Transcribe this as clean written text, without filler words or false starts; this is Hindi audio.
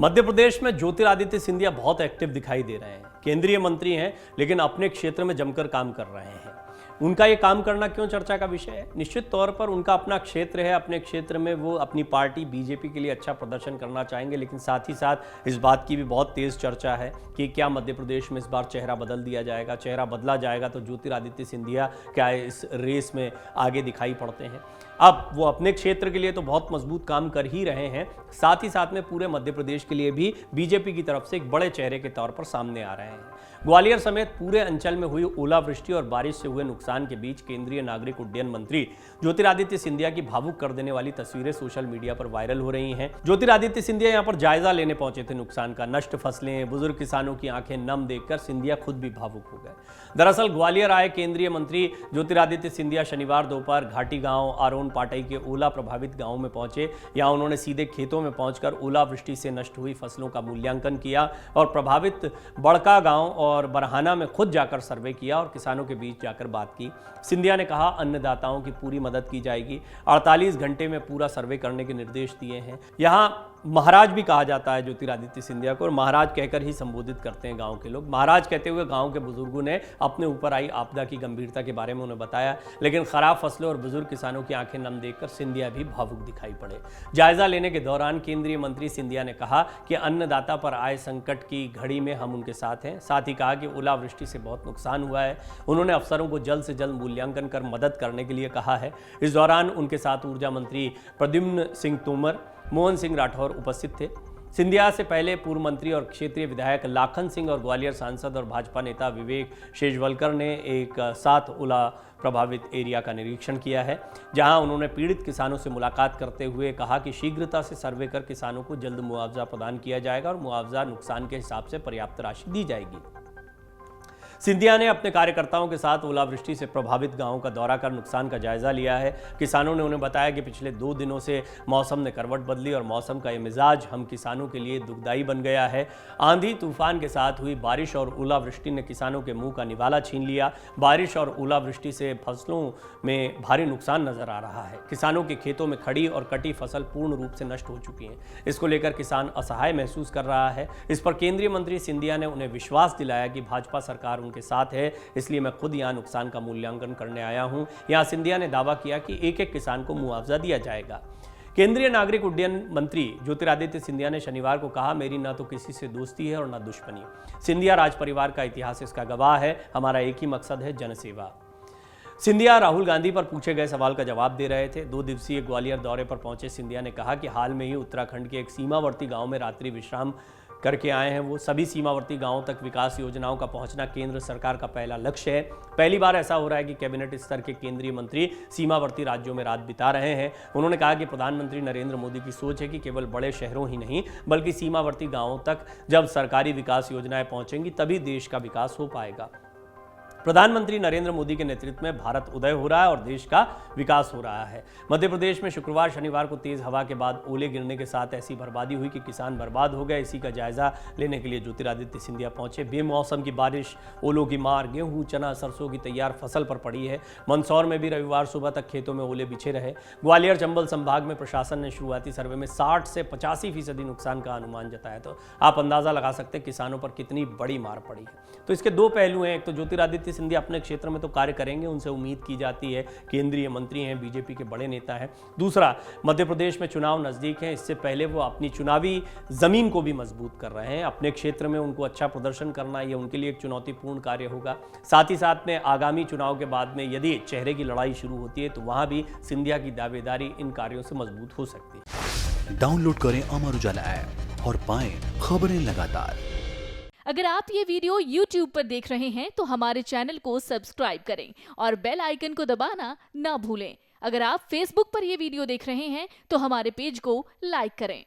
मध्य प्रदेश में ज्योतिरादित्य सिंधिया बहुत एक्टिव दिखाई दे रहे हैं। केंद्रीय मंत्री हैं, लेकिन अपने क्षेत्र में जमकर काम कर रहे हैं। उनका ये काम करना क्यों चर्चा का विषय है? निश्चित तौर पर उनका अपना क्षेत्र है, अपने क्षेत्र में वो अपनी पार्टी बीजेपी के लिए अच्छा प्रदर्शन करना चाहेंगे, लेकिन साथ ही साथ इस बात की भी बहुत तेज चर्चा है कि क्या मध्य प्रदेश में इस बार चेहरा बदल दिया जाएगा। चेहरा बदला जाएगा तो ज्योतिरादित्य सिंधिया क्या इस रेस में आगे दिखाई पड़ते हैं। अब वो अपने क्षेत्र के लिए तो बहुत मजबूत काम कर ही रहे हैं, साथ ही साथ में पूरे मध्य प्रदेश के लिए भी बीजेपी की तरफ से एक बड़े चेहरे के तौर पर सामने आ रहे हैं। ग्वालियर समेत पूरे अंचल में हुई ओलावृष्टि और बारिश से हुए नुकसान के बीच केंद्रीय नागरिक उड्डयन मंत्री ज्योतिरादित्य सिंधिया की भावुक कर देने वाली तस्वीरें सोशल मीडिया पर वायरल हो रही हैं। ज्योतिरादित्य सिंधिया यहां पर जायजा लेने पहुंचे थे नुकसान का। नष्ट फसलें, बुजुर्ग किसानों की आंखें नम देखकर सिंधिया खुद भी भावुक हो गए। दरअसल ग्वालियर आए केंद्रीय मंत्री ज्योतिरादित्य सिंधिया शनिवार दोपहर घाटी गांव, आरोन पाटई के ओला प्रभावित गांवों में पहुंचे। यहां उन्होंने सीधे खेतों में पहुंचकर ओलावृष्टि से नष्ट हुई फसलों का मूल्यांकन किया और प्रभावित बड़का गांव और बरहाना में खुद जाकर सर्वे किया और किसानों के बीच जाकर बात की। सिंधिया ने कहा, अन्नदाताओं की पूरी मदद की जाएगी। 48 घंटे में पूरा सर्वे करने के निर्देश दिए हैं। यहां महाराज भी कहा जाता है ज्योतिरादित्य सिंधिया को, और महाराज कहकर ही संबोधित करते हैं गांव के लोग। महाराज कहते हुए गांव के बुजुर्गों ने अपने ऊपर आई आपदा की गंभीरता के बारे में उन्हें बताया, लेकिन खराब फसलों और बुजुर्ग किसानों की आंखें नम देखकर सिंधिया भी भावुक दिखाई पड़े। जायजा लेने के दौरान केंद्रीय मंत्री सिंधिया ने कहा कि अन्नदाता पर आए संकट की घड़ी में हम उनके साथ हैं। साथ ही कहा कि ओलावृष्टि से बहुत नुकसान हुआ है। उन्होंने अफसरों को जल्द से जल्द मूल्यांकन कर मदद करने के लिए कहा है। इस दौरान उनके साथ ऊर्जा मंत्री प्रद्युम्न सिंह तोमर, मोहन सिंह राठौर उपस्थित थे। सिंधिया से पहले पूर्व मंत्री और क्षेत्रीय विधायक लाखन सिंह और ग्वालियर सांसद और भाजपा नेता विवेक शेजवलकर ने एक साथ ओला प्रभावित एरिया का निरीक्षण किया है, जहां उन्होंने पीड़ित किसानों से मुलाकात करते हुए कहा कि शीघ्रता से सर्वे कर किसानों को जल्द मुआवजा प्रदान किया जाएगा और मुआवजा नुकसान के हिसाब से पर्याप्त राशि दी जाएगी। सिंधिया ने अपने कार्यकर्ताओं के साथ ओलावृष्टि से प्रभावित गांवों का दौरा कर नुकसान का जायजा लिया है। किसानों ने उन्हें बताया कि पिछले 2 दिनों से मौसम ने करवट बदली और मौसम का ये मिजाज हम किसानों के लिए दुखदाई बन गया है। आंधी तूफान के साथ हुई बारिश और ओलावृष्टि ने किसानों के मुंह का निवाला छीन लिया। बारिश और ओलावृष्टि से फसलों में भारी नुकसान नजर आ रहा है। किसानों के खेतों में खड़ी और कटी फसल पूर्ण रूप से नष्ट हो चुकी है। इसको लेकर किसान असहाय महसूस कर रहा है। इस पर केंद्रीय मंत्री सिंधिया ने उन्हें विश्वास दिलाया कि भाजपा सरकार के साथ है, इसलिए मैं खुद यहां नुकसान का मूल्यांकन करने आया हूं। यहां सिंधिया ने दावा किया कि एक एक किसान को मुआवजा दिया जाएगा। केंद्रीय नागरिक उड्डयन मंत्री ज्योतिरादित्य सिंधिया ने शनिवार को कहा, मेरी न तो किसी से दोस्ती है और न दुश्मनी। सिंधिया राज परिवार का इतिहास इसका गवाह है। हमारा एक ही मकसद है, जनसेवा। सिंधिया राहुल गांधी पर पूछे गए सवाल का जवाब दे रहे थे। 2 दिवसीय ग्वालियर दौरे पर पहुंचे सिंधिया ने कहा कि हाल में ही उत्तराखंड के एक सीमावर्ती गांव में रात्रि विश्राम करके आए हैं। वो सभी सीमावर्ती गांवों तक विकास योजनाओं का पहुंचना केंद्र सरकार का पहला लक्ष्य है। पहली बार ऐसा हो रहा है कि कैबिनेट स्तर के केंद्रीय मंत्री सीमावर्ती राज्यों में रात बिता रहे हैं। उन्होंने कहा कि प्रधानमंत्री नरेंद्र मोदी की सोच है कि केवल बड़े शहरों ही नहीं बल्कि सीमावर्ती गांवों तक जब सरकारी विकास योजनाएं पहुंचेंगी तभी देश का विकास हो पाएगा। प्रधानमंत्री नरेंद्र मोदी के नेतृत्व में भारत उदय हो रहा है और देश का विकास हो रहा है। मध्य प्रदेश में शुक्रवार शनिवार को तेज हवा के बाद ओले गिरने के साथ ऐसी बर्बादी हुई कि किसान बर्बाद हो गए। इसी का जायजा लेने के लिए ज्योतिरादित्य सिंधिया पहुंचे। बेमौसम की बारिश, ओलों की मार गेहूं, चना, सरसों की तैयार फसल पर पड़ी है। मंदसौर में भी रविवार सुबह तक खेतों में ओले बिछे रहे। ग्वालियर चंबल संभाग में प्रशासन ने शुरुआती सर्वे में 60 से 85% नुकसान का अनुमान जताया। तो आप अंदाजा लगा सकते हैं किसानों पर कितनी बड़ी मार पड़ी है। तो इसके 2 पहलू हैं। एक तो ज्योतिरादित्य सिंधिया अपने क्षेत्र में तो कार्य करेंगे, उनसे उम्मीद की जाती है, केंद्रीय मंत्री हैं, बीजेपी के बड़े नेता हैं। दूसरा, मध्य प्रदेश में चुनाव नजदीक हैं, इससे पहले वो अपनी चुनावी जमीन को भी मजबूत कर रहे हैं। अपने क्षेत्र में उनको अच्छा प्रदर्शन करना ये उनके लिए एक चुनौतीपूर्ण कार्य होगा। साथ ही साथ में आगामी चुनाव के बाद में यदि चेहरे की लड़ाई शुरू होती है तो वहां भी सिंधिया की दावेदारी इन कार्यों से मजबूत हो सकती है। डाउनलोड करें अमर उजाला ऐप और पाएं खबरें लगातार। अगर आप ये वीडियो YouTube पर देख रहे हैं तो हमारे चैनल को सब्सक्राइब करें और बेल आइकन को दबाना ना भूलें। अगर आप Facebook पर ये वीडियो देख रहे हैं तो हमारे पेज को लाइक करें।